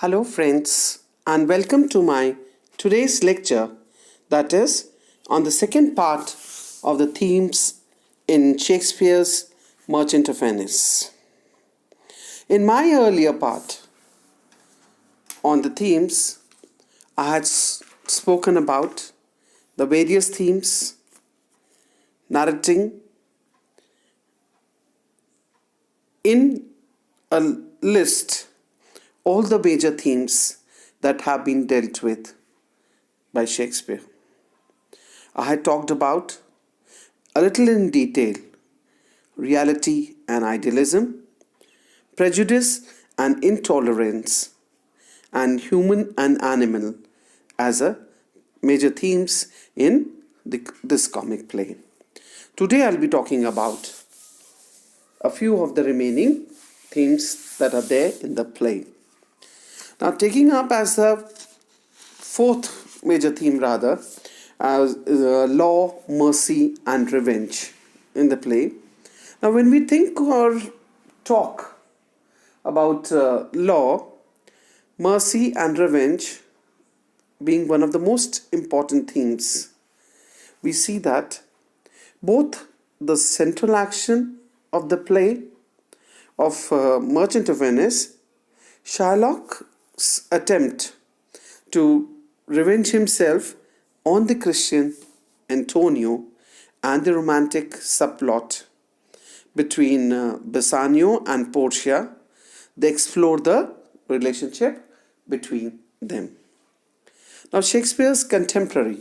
Hello, friends, and welcome to my today's lecture, that is, on the second part of the themes in Shakespeare's Merchant of Venice. In my earlier part on the themes, I had spoken about the various themes narrating in a list all the major themes that have been dealt with by Shakespeare. I had talked about a little in detail reality and idealism, prejudice and intolerance, and human and animal as a major themes in this comic play. Today I'll be talking about a few of the remaining themes that are there in the play. Now, taking up as the fourth major theme, as law, mercy, and revenge in the play. Now, when we think or talk about law, mercy, and revenge being one of the most important themes, we see that both the central action of the play of Merchant of Venice, Shylock's attempt to revenge himself on the Christian Antonio and the romantic subplot between Bassanio and Portia, they explore the relationship between them. Now, Shakespeare's contemporary,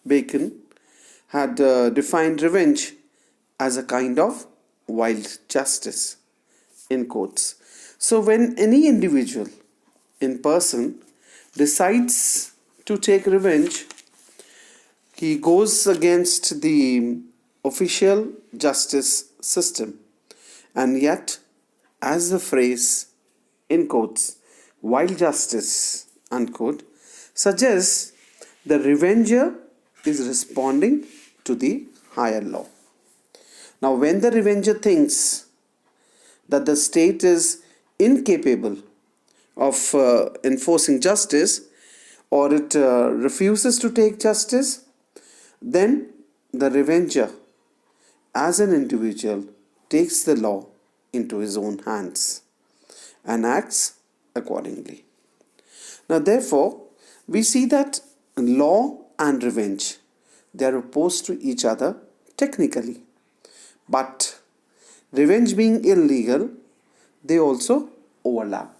Bacon, had defined revenge as a kind of wild justice, in quotes. So when any individual in person decides to take revenge, he goes against the official justice system. And yet, as the phrase, in quotes, wild justice, unquote, suggests, the revenger is responding to the higher law. Now, when the revenger thinks that the state is incapable of enforcing justice, or it refuses to take justice, then the revenger, as an individual, takes the law into his own hands and acts accordingly. Now, therefore, we see that law and revenge, they are opposed to each other technically, but revenge being illegal, they also overlap.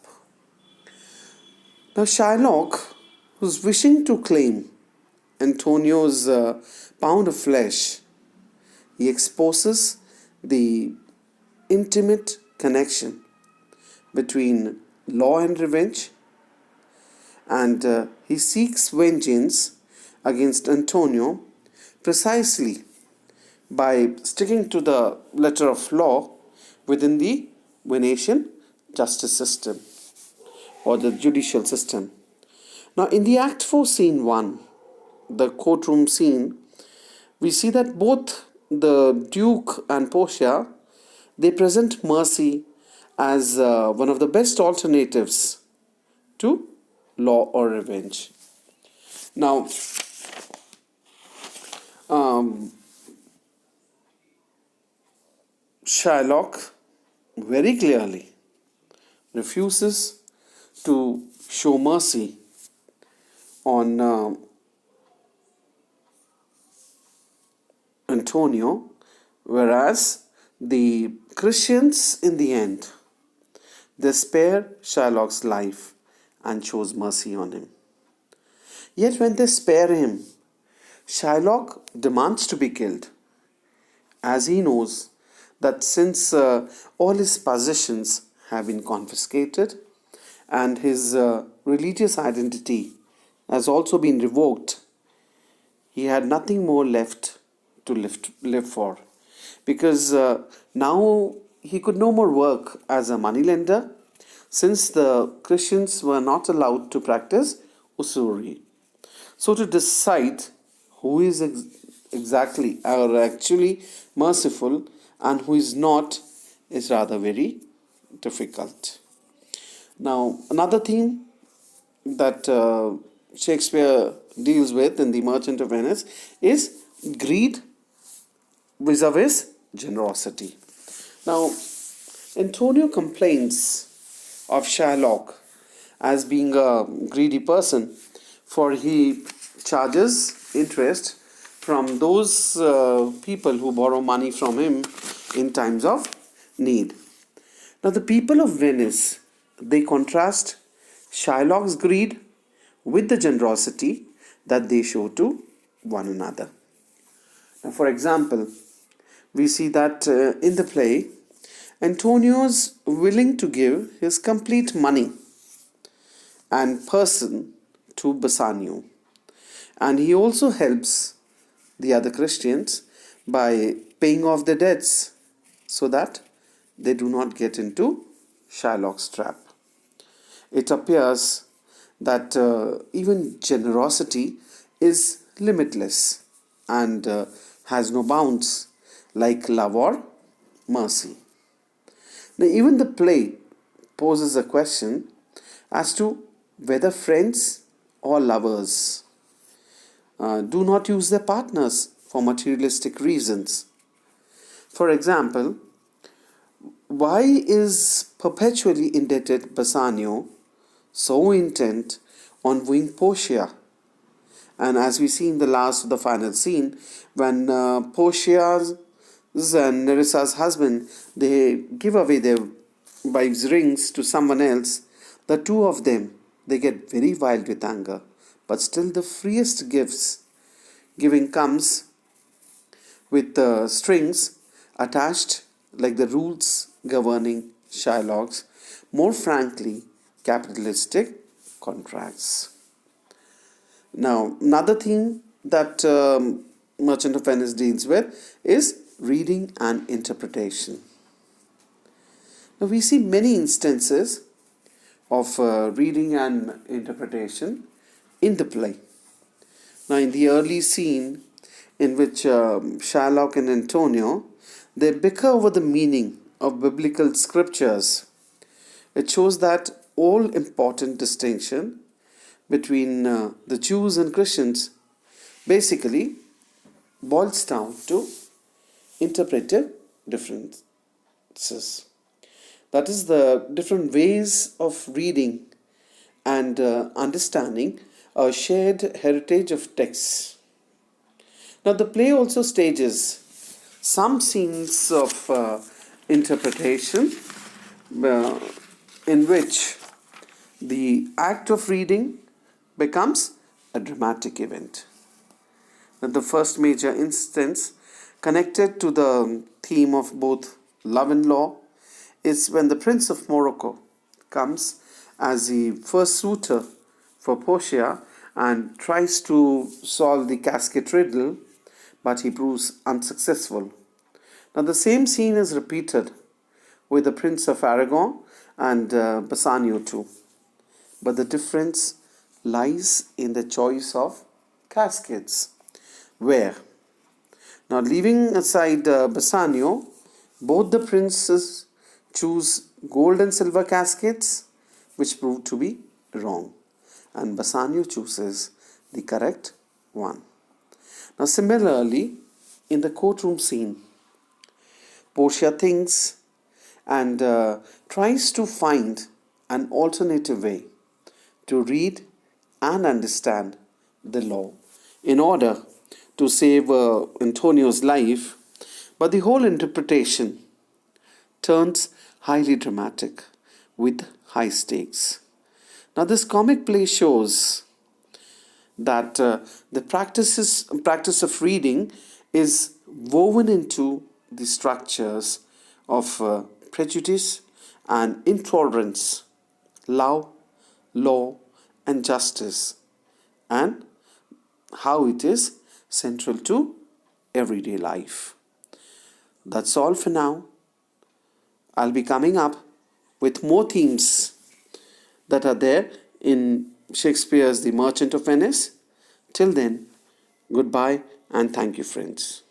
Now, Shylock, who's wishing to claim Antonio's pound of flesh, he exposes the intimate connection between law and revenge, and he seeks vengeance against Antonio precisely by sticking to the letter of law within the Venetian justice system or the judicial system. Now, in the Act 4, Scene 1, the courtroom scene, we see that both the Duke and Portia, they present mercy as one of the best alternatives to law or revenge. Now, Shylock very clearly refuses to show mercy on Antonio, whereas the Christians in the end, they spare Shylock's life and shows mercy on him. Yet when they spare him, Shylock demands to be killed, as he knows that since all his possessions have been confiscated and his religious identity has also been revoked, he had nothing more left to live for, because now he could no more work as a moneylender, since the Christians were not allowed to practice usury. So to decide who is exactly or actually merciful and who is not is rather very difficult. Now, another theme that Shakespeare deals with in The Merchant of Venice is greed vis-a-vis generosity. Now, Antonio complains of Shylock as being a greedy person, for he charges interest from those people who borrow money from him in times of need. Now, the people of Venice, they contrast Shylock's greed with the generosity that they show to one another. Now, for example, we see that in the play, Antonio's willing to give his complete money and person to Bassanio, and he also helps the other Christians by paying off their debts so that they do not get into Shylock's trap. It appears that even generosity is limitless and has no bounds, like love or mercy. Now, even the play poses a question as to whether friends or lovers do not use their partners for materialistic reasons. For example, why is perpetually indebted Bassanio so intent on wooing Portia? And as we see in the last of the final scene, when Portia's and Nerissa's husband, they give away their wives' rings to someone else, the two of them, they get very wild with anger. But still the freest giving comes with strings attached, like the rules governing Shylock's, more frankly, capitalistic contracts. Now, another thing that Merchant of Venice deals with is reading and interpretation. Now, we see many instances of reading and interpretation in the play. Now, in the early scene in which Shylock and Antonio, they bicker over the meaning of biblical scriptures, it shows that all important distinction between the Jews and Christians basically boils down to interpretive differences. That is, the different ways of reading and understanding a shared heritage of texts. Now, the play also stages some scenes of interpretation in which the act of reading becomes a dramatic event. Now, the first major instance connected to the theme of both love and law is when the Prince of Morocco comes as the first suitor for Portia and tries to solve the casket riddle, but he proves unsuccessful. Now, the same scene is repeated with the Prince of Aragon and Bassanio too. But the difference lies in the choice of caskets. Where? Now, leaving aside Bassanio, both the princes choose gold and silver caskets, which prove to be wrong, and Bassanio chooses the correct one. Now, similarly, in the courtroom scene, Portia thinks and tries to find an alternative way to read and understand the law in order to save Antonio's life, but the whole interpretation turns highly dramatic with high stakes. Now, this comic play shows that the practice of reading is woven into the structures of prejudice and intolerance, love, law, and justice, and how it is central to everyday life. That's all for now. I'll be coming up with more themes that are there in Shakespeare's The Merchant of Venice. Till then, goodbye and thank you, friends.